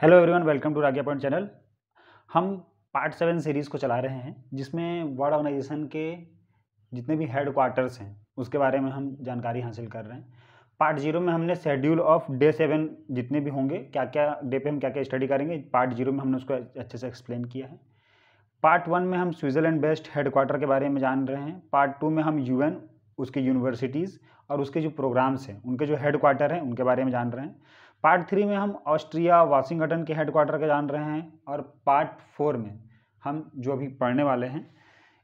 Hello everyone, welcome to Ragiya point channel. हम part 7 series को चला रहे हैं जिसमें वर्ल्ड ऑर्गेनाइजेशन के जितने भी हेड क्वार्टर्स हैं उसके बारे में हम जानकारी हासिल कर रहे हैं। पार्ट 0 में हमने शेड्यूल ऑफ डे 7 जितने भी होंगे, क्या क्या डे पे हम क्या क्या स्टडी करेंगे, पार्ट 0 में हमने उसको अच्छे से एक्सप्लेन किया है। पार्ट 1 में हम स्विट्ज़रलैंड बेस्ड हेड क्वार्टर के बारे में जान रहे हैं। पार्ट 2 में हम यूएन, उसके यूनिवर्सिटीज़ और उसके जो प्रोग्राम्स हैं उनके जो हेड क्वार्टर हैं उनके बारे में जान रहे हैं। पार्ट 3 में हम ऑस्ट्रिया वाशिंगटन के हेड क्वार्टर के जान रहे हैं। और पार्ट 4 में हम जो अभी पढ़ने वाले हैं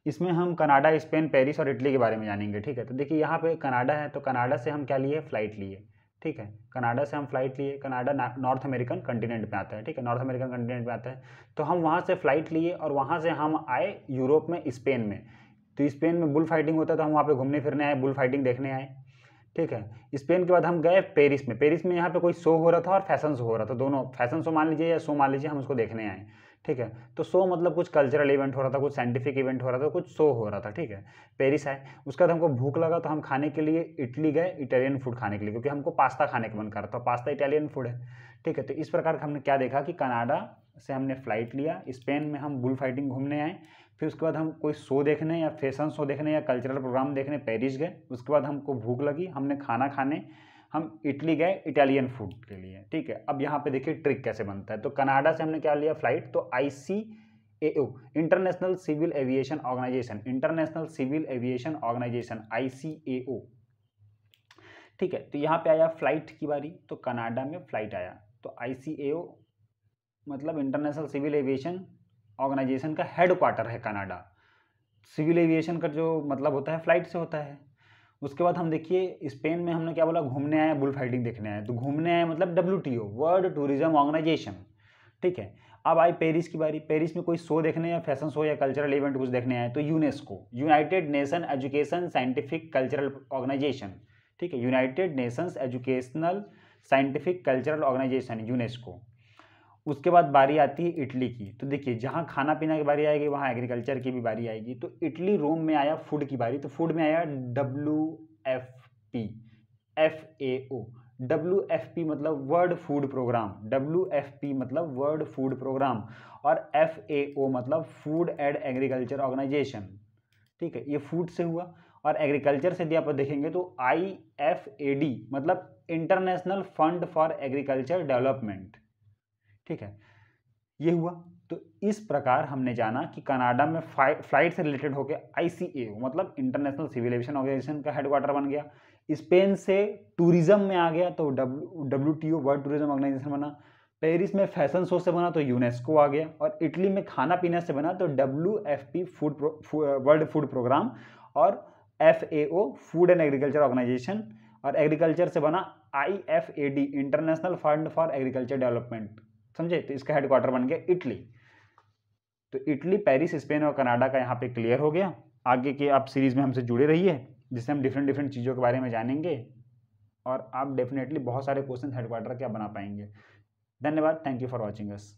इसमें हम कनाडा, स्पेन, पेरिस और इटली के बारे में जानेंगे। ठीक है, तो देखिए यहाँ पे कनाडा है, तो कनाडा से हम क्या लिए, फ़्लाइट लिए। ठीक है, कनाडा से हम फ़्लाइट लिए। कनाडा नॉर्थ अमेरिकन कंटिनेंट में आता है। ठीक है, नॉर्थ अमेरिकन कंटिनेंट में आता है, तो हम वहाँ से फ़्लाइट लिए और वहाँ से हम आए यूरोप में, स्पेन में। तो स्पेन में बुल फाइटिंग होता है, तो हम वहाँ पे घूमने फिरने आए, बुल फाइटिंग देखने आए। ठीक है, स्पेन के बाद हम गए पेरिस में। पेरिस में यहाँ पे कोई शो हो रहा था और फैशन शो हो रहा था, दोनों, फैशन शो मान लीजिए या शो मान लीजिए, हम उसको देखने आए। ठीक है, तो शो मतलब कुछ कल्चरल इवेंट हो रहा था, कुछ साइंटिफिक इवेंट हो रहा था, कुछ शो हो रहा था। ठीक है, पेरिस आए, उसके बाद हमको भूख लगा तो हम खाने के लिए इटली गए, इटालियन फूड खाने के लिए, क्योंकि हमको पास्ता खाने का मन कर रहा था। पास्ता इटालियन फूड है। ठीक है, तो इस प्रकार हमने क्या देखा कि कनाडा से हमने फ़्लाइट लिया, स्पेन में हम बुल फाइटिंग घूमने आए, फिर उसके बाद हम कोई शो देखने या फैशन शो देखने या कल्चरल प्रोग्राम देखने पेरिस गए। उसके बाद हमको भूख लगी, हमने खाना खाने हम इटली गए इटालियन फूड के लिए। ठीक है, अब यहाँ पे देखिए ट्रिक कैसे बनता है। तो कनाडा से हमने क्या लिया, फ़्लाइट, तो ICAO, International Civil Aviation Organisation, International Civil Aviation Organisation, ICAO। ठीक है, तो यहाँ पे आया फ्लाइट की बारी, तो कनाडा में फ़्लाइट आया, तो ICAO मतलब इंटरनेशनल सिविल एविएशन ऑर्गेनाइजेशन का हेड क्वार्टर है कनाडा। सिविल एविएशन का जो मतलब होता है फ्लाइट से होता है। उसके बाद हम देखिए स्पेन में हमने क्या बोला, घूमने आए, बुल फाइटिंग देखने आए, तो घूमने आए मतलब WTO, वर्ल्ड टूरिज्म ऑर्गेनाइजेशन। ठीक है, अब आई पेरिस की बारी। पेरिस में कोई शो देखने या फैशन शो या कल्चरल इवेंट कुछ देखने आए, तो UNESCO, United Nation Education Scientific Cultural Organisation. ठीक है, United Nations Educational Scientific Cultural Organisation, UNESCO. उसके बाद बारी आती है इटली की। तो देखिए जहाँ खाना पीना की बारी आएगी वहाँ एग्रीकल्चर की भी बारी आएगी। तो इटली, रोम में आया फूड की बारी, तो फूड में आया WFP, FAO। WFP मतलब वर्ल्ड फूड प्रोग्राम, WFP मतलब वर्ल्ड फूड प्रोग्राम, और FAO मतलब फूड एंड एग्रीकल्चर ऑर्गेनाइजेशन। ठीक है, ये फूड से हुआ। और एग्रीकल्चर से यदि आप देखेंगे तो IFAD मतलब international Fund for Agriculture development. ठीक है, ये हुआ। तो इस प्रकार हमने जाना कि कनाडा में फ्लाइट से रिलेटेड होकर ICAO मतलब इंटरनेशनल सिविल एविएशन ऑर्गेनाइजेशन का हेडक्वार्टर बन गया। स्पेन से टूरिज्म में आ गया तो WTO, वर्ल्ड टूरिज्म ऑर्गेनाइजेशन बना। पेरिस में फैशन शो से बना तो यूनेस्को आ गया। और इटली में खाना पीना से बना तो WFP वर्ल्ड फूड प्रोग्राम, और FAO Food and Agriculture Organisation, और एग्रीकल्चर से बना IFAD International Fund for Agriculture Development. समझे, तो इसका हेडक्वार्टर बन गया इटली। तो इटली, पेरिस, स्पेन और कनाडा का यहाँ पे क्लियर हो गया। आगे के आप सीरीज में हमसे जुड़े रहिए जिससे हम डिफरेंट डिफरेंट चीज़ों के बारे में जानेंगे और आप डेफिनेटली बहुत सारे क्वेश्चन हेडक्वार्टर क्या बना पाएंगे। धन्यवाद, thank you for watching us.